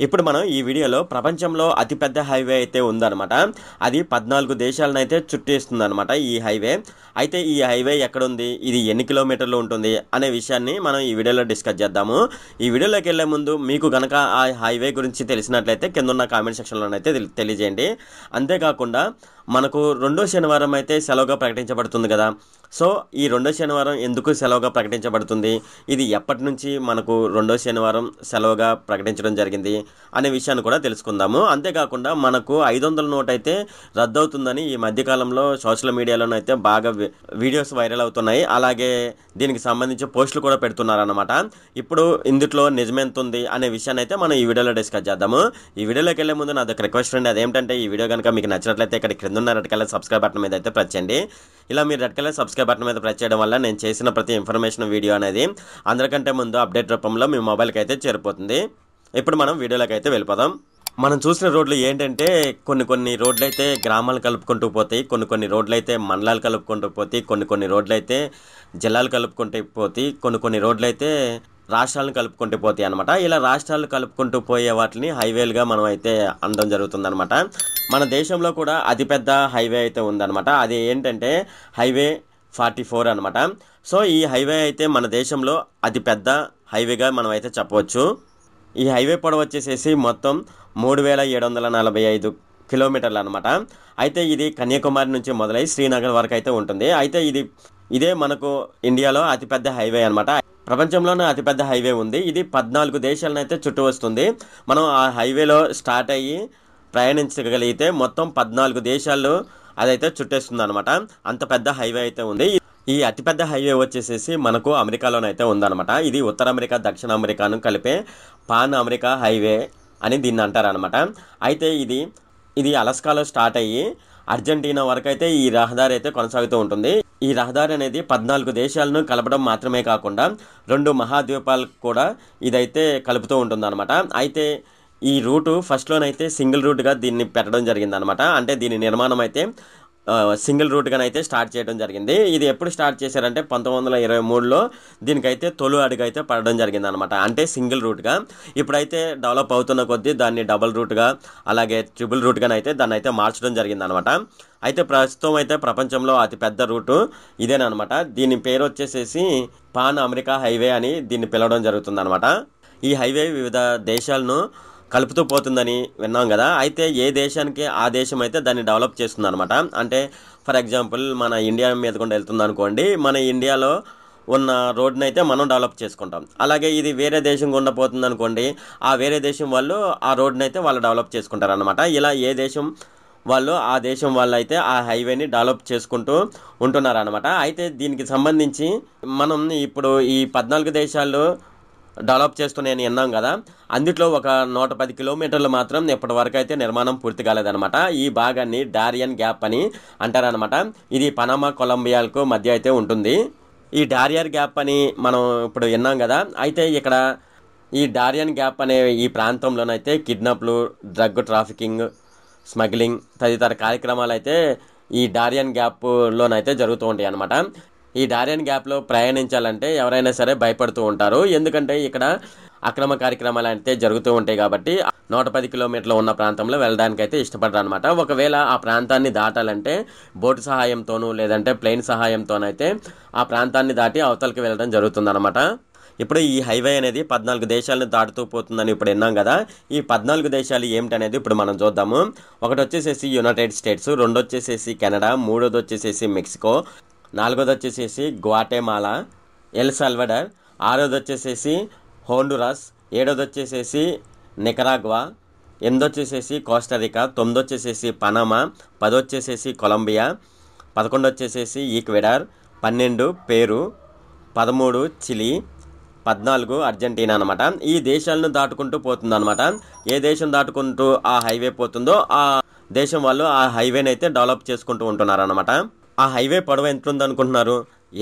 ఇప్పుడు మనం ఈ వీడియోలో ప్రపంచంలో అతిపెద్ద హైవే అయితే ఉందన్నమాట. అది 14 దేశాలను అయితే చుట్టేస్తుందన్నమాట ఈ హైవే. అయితే ఈ హైవే ఎక్కడుంది, ఇది ఎన్ని కిలోమీటర్లు ఉంటుంది అనే విషయాన్ని మనం ఈ వీడియోలో డిస్కస్ చేద్దాము. ఈ వీడియోలోకి వెళ్ళే ముందు మీకు గనక ఆ హైవే గురించి తెలిసినట్లయితే కింద ఉన్న కామెంట్ సెక్షన్లోనైతే తెలియజేయండి. అంతేకాకుండా మనకు రెండో శనివారం అయితే సెలవుగా ప్రకటించబడుతుంది కదా. సో ఈ రెండో శనివారం ఎందుకు సెలవుగా ప్రకటించబడుతుంది, ఇది ఎప్పటి నుంచి మనకు రెండో శనివారం సెలవుగా ప్రకటించడం జరిగింది అనే విషయాన్ని కూడా తెలుసుకుందాము. అంతేకాకుండా మనకు 500 నోట్ అయితే రద్దవుతుందని ఈ మధ్యకాలంలో సోషల్ మీడియాలోనైతే బాగా వీడియోస్ వైరల్ అవుతున్నాయి. అలాగే దీనికి సంబంధించి పోస్టులు కూడా పెడుతున్నారన్నమాట. ఇప్పుడు ఇందులో నిజమెంత ఉంది అనే విషయాన్ని అయితే మనం ఈ వీడియోలో డిస్కస్ చేద్దాము. ఈ వీడియోలోకి వెళ్ళే ముందు నాది ఒక రిక్వెస్ట్ అండి. అదేంటంటే ఈ వీడియో కనుక మీకు నచ్చినట్లయితే ఇక్కడ క్రింద ఉన్న రెడ్ కలర్ సబ్స్క్రైబ్ బటన్ మీద అయితే ప్రెస్ చేయండి. ఇలా మీరు రెడ్ కలర్ సబ్స్క్రైబ్ బటన్ మీద ప్రెస్ చేయడం వల్ల నేను చేసిన ప్రతి ఇన్ఫర్మేషన్ వీడియో అనేది అందరికంటే ముందు అప్డేట్ రూపంలో మీ మొబైల్కి అయితే చేరిపోతుంది. ఇప్పుడు మనం వీడియోలోకి అయితే వెళ్ళిపోదాం. మనం చూసిన రోడ్లు ఏంటంటే కొన్ని రోడ్లు అయితే గ్రామాలు కలుపుకుంటూ పోతాయి, కొన్ని రోడ్లు అయితే మండలాలు కలుపుకుంటూ పోతాయి, కొన్ని రోడ్లు అయితే జిల్లాలు కలుపుకుంటూ పోతాయి, కొన్ని రోడ్లు అయితే రాష్ట్రాలను కలుపుకుంటూ పోతాయి అనమాట. ఇలా రాష్ట్రాలు కలుపుకుంటూ పోయే వాటిని హైవేలుగా మనం అయితే అనడం జరుగుతుందనమాట. మన దేశంలో కూడా అతిపెద్ద హైవే అయితే ఉందన్నమాట. అది ఏంటంటే హైవే 44 అనమాట. సో ఈ హైవే అయితే మన దేశంలో అతిపెద్ద హైవేగా మనం అయితే చెప్పవచ్చు. ఈ హైవే పొడవు వచ్చేసేసి మొత్తం 3745 కిలోమీటర్లు అనమాట. అయితే ఇది కన్యాకుమారి నుంచి మొదలై శ్రీనగర్ వరకు అయితే ఉంటుంది. అయితే ఇదే మనకు ఇండియాలో అతిపెద్ద హైవే అనమాట. ప్రపంచంలోనే అతిపెద్ద హైవే ఉంది. ఇది 14 దేశాలను అయితే చుట్టూ వస్తుంది. మనం ఆ హైవేలో స్టార్ట్ అయ్యి ప్రయాణించగలిగితే మొత్తం 14 దేశాలు అదైతే చుట్టేస్తుంది అనమాట. అంత పెద్ద హైవే అయితే ఉంది. ఈ అతిపెద్ద హైవే వచ్చేసేసి మనకు అమెరికాలోనైతే ఉందన్నమాట. ఇది ఉత్తర అమెరికా దక్షిణ అమెరికాను కలిపే పాన్ అమెరికా హైవే అని దీన్ని అంటారనమాట. అయితే ఇది అలాస్కాలో స్టార్ట్ అయ్యి అర్జెంటీనా వరకు అయితే ఈ రహదారి అయితే కొనసాగుతూ ఉంటుంది. ఈ రహదారి అనేది 14 దేశాలను కలపడం మాత్రమే కాకుండా 2 మహాద్వీపాలకు కూడా ఇదైతే కలుపుతూ ఉంటుంది అనమాట. అయితే ఈ రూటు ఫస్ట్లోనైతే సింగిల్ రూట్గా దీన్ని పెట్టడం జరిగిందనమాట. అంటే దీని నిర్మాణం అయితే సింగిల్ రూట్గానైతే స్టార్ట్ చేయడం జరిగింది. ఇది ఎప్పుడు స్టార్ట్ చేశారంటే 1923లో దీనికైతే తొలి అడుగు అయితే పడడం జరిగింది అనమాట. అంటే సింగిల్ రూట్గా. ఇప్పుడైతే డెవలప్ అవుతున్న కొద్దీ దాన్ని డబుల్ రూట్గా అలాగే ట్రిపుల్ రూట్గానైతే దాన్ని అయితే మార్చడం జరిగింది అనమాట. అయితే ప్రస్తుతం అయితే ప్రపంచంలో అతిపెద్ద రూటు ఇదేనమాట. దీని పేరు వచ్చేసేసి పాన్ అమెరికా హైవే అని దీన్ని పిలవడం జరుగుతుంది అనమాట. ఈ హైవే వివిధ దేశాలను కలుపుతూ పోతుందని విన్నాం కదా. అయితే ఏ దేశానికి ఆ దేశం అయితే దాన్ని డెవలప్ చేస్తుంది అనమాట. అంటే ఫర్ ఎగ్జాంపుల్ మన ఇండియా మీద కూడా వెళ్తుంది అనుకోండి, మన ఇండియాలో ఉన్న రోడ్ని అయితే మనం డెవలప్ చేసుకుంటాం. అలాగే ఇది వేరే దేశం గుండా పోతుంది అనుకోండి, ఆ వేరే దేశం వాళ్ళు ఆ రోడ్ని అయితే వాళ్ళు డెవలప్ చేసుకుంటారు అనమాట. ఇలా ఏ దేశం వాళ్ళు ఆ దేశం వాళ్ళు అయితే ఆ హైవేని డెవలప్ చేసుకుంటూ ఉంటున్నారు అనమాట. అయితే దీనికి సంబంధించి మనం ఇప్పుడు ఈ 14 దేశాలు డెవలప్ చేస్తున్నాయని విన్నాం కదా. అందులో ఒక 110 కిలోమీటర్లు మాత్రం ఇప్పటి వరకు అయితే నిర్మాణం పూర్తి కాలేదనమాట. ఈ భాగాన్ని డారియన్ గ్యాప్ అని అంటారనమాట. ఇది పనామా కొలంబియాలకు మధ్య అయితే ఉంటుంది. ఈ డారియన్ గ్యాప్ అని మనం ఇప్పుడు విన్నాం కదా. అయితే ఇక్కడ ఈ డారియన్ గ్యాప్ అనే ఈ ప్రాంతంలోనైతే కిడ్నాప్లు, డ్రగ్ ట్రాఫికింగ్, స్మగ్లింగ్ తదితర కార్యక్రమాలు అయితే ఈ డారియన్ గ్యాప్లోనైతే జరుగుతూ ఉంటాయి అన్నమాట. ఈ డారియన్ గ్యాప్లో ప్రయాణించాలంటే ఎవరైనా సరే భయపడుతూ ఉంటారు. ఎందుకంటే ఇక్కడ అక్రమ కార్యక్రమాలు అయితే జరుగుతూ ఉంటాయి కాబట్టి 110 కిలోమీటర్లు ఉన్న ప్రాంతంలో వెళ్ళడానికి అయితే ఇష్టపడరు అనమాట. ఒకవేళ ఆ ప్రాంతాన్ని దాటాలంటే బోటు సహాయంతోనూ లేదంటే ప్లేన్ సహాయంతోనైతే ఆ ప్రాంతాన్ని దాటి అవతలకి వెళ్ళడం జరుగుతుందన్నమాట. ఇప్పుడు ఈ హైవే అనేది 14 దేశాలను దాటుతూ పోతుందని ఇప్పుడు విన్నాం కదా. ఈ 14 దేశాలు ఏమిటనేది ఇప్పుడు మనం చూద్దాము. ఒకటి వచ్చేసేసి యునైటెడ్ స్టేట్స్, రెండు వచ్చేసేసి కెనడా, మూడోది వచ్చేసేసి మెక్సికో, నాలుగోది వచ్చేసేసి గ్వాటెమాలా, ఎల్ సాల్వడార్, ఆరోది వచ్చేసేసి హోండురాస్, ఏడోది వచ్చేసేసి నికరాగ్వా, ఎనిమిది వచ్చేసేసి కోస్టారికా, 9 వచ్చేసేసి పనామా, 10 వచ్చేసేసి కొలంబియా, 11 వచ్చేసేసి ఈక్వెడార్, 12 పేరు, 13 చిలీ, 14 అర్జెంటీనా అనమాట. ఈ దేశాలను దాటుకుంటూ పోతుంది అనమాట. ఏ దేశం దాటుకుంటూ ఆ హైవే పోతుందో ఆ దేశం వాళ్ళు ఆ హైవేని అయితే డెవలప్ చేసుకుంటూ ఉంటున్నారు అనమాట. ఆ హైవే పొడవు ఎంత ఉంది అనుకుంటున్నారు,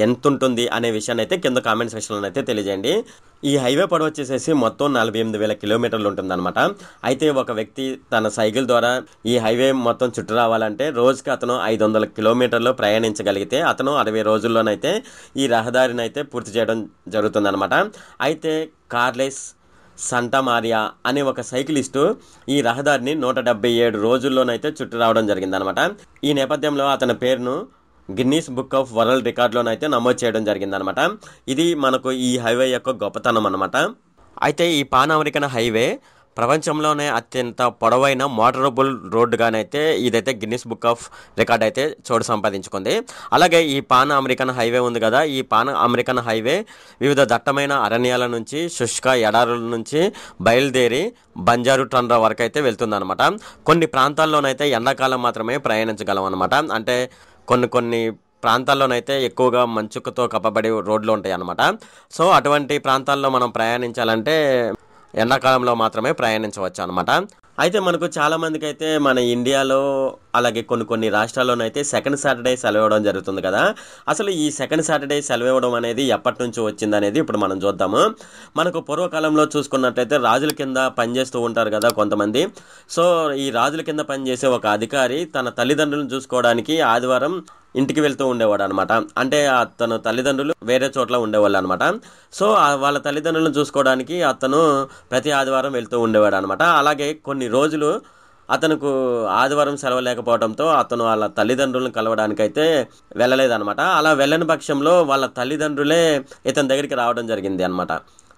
ఎంత ఉంటుంది అనే విషయాన్ని అయితే కింద కామెంట్ సెక్షన్లో అయితే తెలియజేయండి. ఈ హైవే పొడవు వచ్చేసేసి మొత్తం 48,000 కిలోమీటర్లు ఉంటుందన్నమాట. అయితే ఒక వ్యక్తి తన సైకిల్ ద్వారా ఈ హైవే మొత్తం చుట్టూ రావాలంటే రోజుకి అతను 500 కిలోమీటర్లు ప్రయాణించగలిగితే అతను 60 రోజుల్లోనైతే ఈ రహదారిని అయితే పూర్తి చేయడం జరుగుతుందన్నమాట. అయితే కార్లెస్ సంటా మారియా అనే ఒక సైక్లిస్టు ఈ రహదారిని 177 రోజుల్లోనైతే చుట్టూ రావడం జరిగిందనమాట. ఈ నేపథ్యంలో అతని పేరును గిన్నీస్ బుక్ ఆఫ్ వరల్డ్ రికార్డులోనైతే నమోదు చేయడం జరిగిందనమాట. ఇది మనకు ఈ హైవే యొక్క గొప్పతనం అనమాట. అయితే ఈ పాన్ అమెరికన్ హైవే ప్రపంచంలోనే అత్యంత పొడవైన మోటరబుల్ రోడ్డుగానైతే ఇదైతే గిన్నిస్ బుక్ ఆఫ్ రికార్డ్ అయితే చోటు సంపాదించుకుంది. అలాగే ఈ పాన్ అమెరికన్ హైవే ఉంది కదా, ఈ పాన్ అమెరికన్ హైవే వివిధ దట్టమైన అరణ్యాల నుంచి శుష్క ఎడారుల నుంచి బయలుదేరి బంజారు టండ్రా వరకు అయితే వెళ్తుందన్నమాట. కొన్ని ప్రాంతాల్లోనైతే ఎండాకాలం మాత్రమే ప్రయాణించగలం అనమాట. అంటే కొన్ని ప్రాంతాల్లోనైతే ఎక్కువగా మంచుతో కప్పబడి రోడ్లు ఉంటాయి అన్నమాట. సో అటువంటి ప్రాంతాల్లో మనం ప్రయాణించాలంటే ఎండాకాలంలో మాత్రమే ప్రయాణించవచ్చు అనమాట. అయితే మనకు చాలామందికి అయితే మన ఇండియాలో అలాగే కొన్ని రాష్ట్రాల్లోనైతే సెకండ్ సాటర్డే సెలవు ఇవ్వడం జరుగుతుంది కదా. అసలు ఈ సెకండ్ సాటర్డే సెలవు ఇవ్వడం అనేది ఎప్పటి నుంచి వచ్చిందనేది ఇప్పుడు మనం చూద్దాము. మనకు పూర్వకాలంలో చూసుకున్నట్లయితే రాజుల కింద పనిచేస్తూ ఉంటారు కదా కొంతమంది. సో ఈ రాజుల కింద పనిచేసే ఒక అధికారి తన తల్లిదండ్రులను చూసుకోవడానికి ఆదివారం ఇంటికి వెళ్తూ ఉండేవాడు అనమాట. అంటే అతను తల్లిదండ్రులు వేరే చోట్ల ఉండేవాళ్ళు అనమాట. సో వాళ్ళ తల్లిదండ్రులను చూసుకోవడానికి అతను ప్రతి ఆదివారం వెళ్తూ ఉండేవాడు అనమాట. అలాగే కొన్ని రోజులు అతనుకు ఆదివారం సెలవు లేకపోవడంతో అతను వాళ్ళ తల్లిదండ్రులను కలవడానికైతే వెళ్ళలేదన్నమాట. అలా వెళ్ళని పక్షంలో వాళ్ళ తల్లిదండ్రులే ఇతని దగ్గరికి రావడం జరిగింది అనమాట.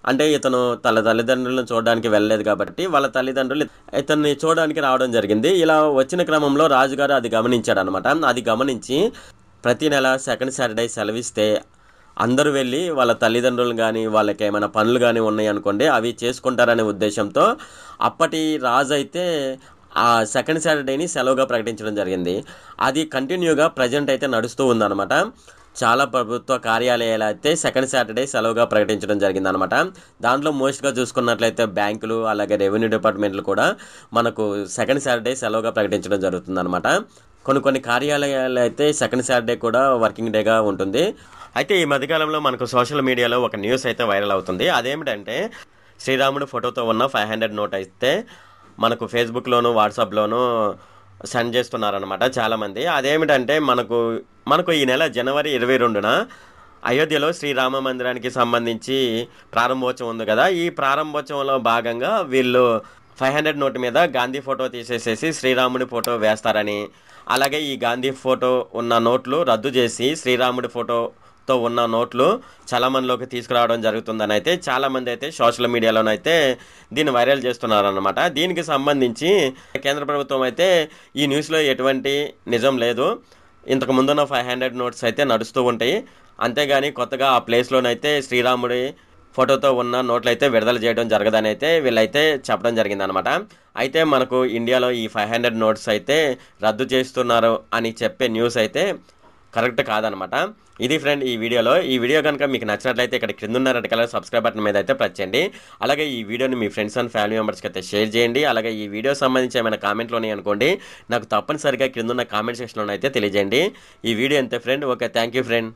అంటే ఇతను తల్లిదండ్రులను చూడడానికి వెళ్ళలేదు కాబట్టి వాళ్ళ తల్లిదండ్రులు ఇతన్ని చూడడానికి రావడం జరిగింది. ఇలా వచ్చిన క్రమంలో రాజుగారు అది గమనించాడు అనమాట. అది గమనించి ప్రతి నెల సెకండ్ సాటర్డే సెలవిస్తే అందరూ వెళ్ళి వాళ్ళ తల్లిదండ్రులు కానీ వాళ్ళకి ఏమైనా పనులు కానీ ఉన్నాయి అనుకోండి అవి చేసుకుంటారనే ఉద్దేశంతో అప్పటి రాజు అయితే ఆ సెకండ్ సాటర్డేని సెలవుగా ప్రకటించడం జరిగింది. అది కంటిన్యూగా ప్రజెంట్ అయితే నడుస్తూ ఉందన్నమాట. చాలా ప్రభుత్వ కార్యాలయాలు అయితే సెకండ్ సాటర్డే సెలవుగా ప్రకటించడం జరిగిందనమాట. దాంట్లో మోస్ట్గా చూసుకున్నట్లయితే బ్యాంకులు అలాగే రెవెన్యూ డిపార్ట్మెంట్లు కూడా మనకు సెకండ్ సాటర్డే సెలవుగా ప్రకటించడం జరుగుతుందన్నమాట. కొన్ని కార్యాలయాలు అయితే సెకండ్ సాటర్డే కూడా వర్కింగ్ డేగా ఉంటుంది. అయితే ఈ మధ్యకాలంలో మనకు సోషల్ మీడియాలో ఒక న్యూస్ అయితే వైరల్ అవుతుంది. అదేమిటంటే శ్రీరాముడు ఫోటోతో ఉన్న 500 నోట్ అయితే మనకు ఫేస్బుక్లోను వాట్సాప్లోను సెండ్ చేస్తున్నారనమాట చాలామంది. అదేమిటంటే మనకు ఈ నెల జనవరి 22న అయోధ్యలో శ్రీరామ మందిరానికి సంబంధించి ప్రారంభోత్సవం ఉంది కదా. ఈ ప్రారంభోత్సవంలో భాగంగా వీళ్ళు 500 నోటు మీద గాంధీ ఫోటో తీసేసేసి శ్రీరాముడి ఫోటో వేస్తారని, అలాగే ఈ గాంధీ ఫోటో ఉన్న నోట్లు రద్దు చేసి శ్రీరాముడి ఫోటోతో ఉన్న నోట్లు చలామణిలోకి తీసుకురావడం జరుగుతుందని అయితే చాలామంది అయితే సోషల్ మీడియాలోనైతే దీన్ని వైరల్ చేస్తున్నారన్నమాట. దీనికి సంబంధించి కేంద్ర ప్రభుత్వం అయితే ఈ న్యూస్లో ఎటువంటి నిజం లేదు. ఇంతకు ముందున్న 500 నోట్స్ అయితే నడుస్తూ ఉంటాయి. అంతేగాని కొత్తగా ఆ ప్లేస్లోనైతే శ్రీరాముడి ఫోటోతో ఉన్న నోట్లు అయితే విడుదల చేయడం జరగదని అయితే వీళ్ళైతే చెప్పడం జరిగిందనమాట. అయితే మనకు ఇండియాలో ఈ 500 నోట్స్ అయితే రద్దు చేస్తున్నారు అని చెప్పే న్యూస్ అయితే కరెక్ట్ కాదనమాట. ఇది ఫ్రెండ్ ఈ వీడియో కనుక మీకు నచ్చినట్లయితే ఇక్కడ కింద ఉన్న రెడ్ కలర్ సబ్స్క్రైబ్ బటన్ మీద అయితే ప్రెస్ చేయండి. అలాగే ఈ వీడియోని మీ ఫ్రెండ్స్ అండ్ ఫ్యామిలీ మెంబర్స్కి అయితే షేర్ చేయండి. అలాగే ఈ వీడియో సంబంధించి ఏమైనా కామెంట్లు ఉన్నాయి అనుకోండి నాకు తప్పనిసరిగా కింద ఉన్న కామెంట్ సెక్షన్లో అయితే తెలియజేయండి. ఈ వీడియో అంతే friend. Okay, thank you friend.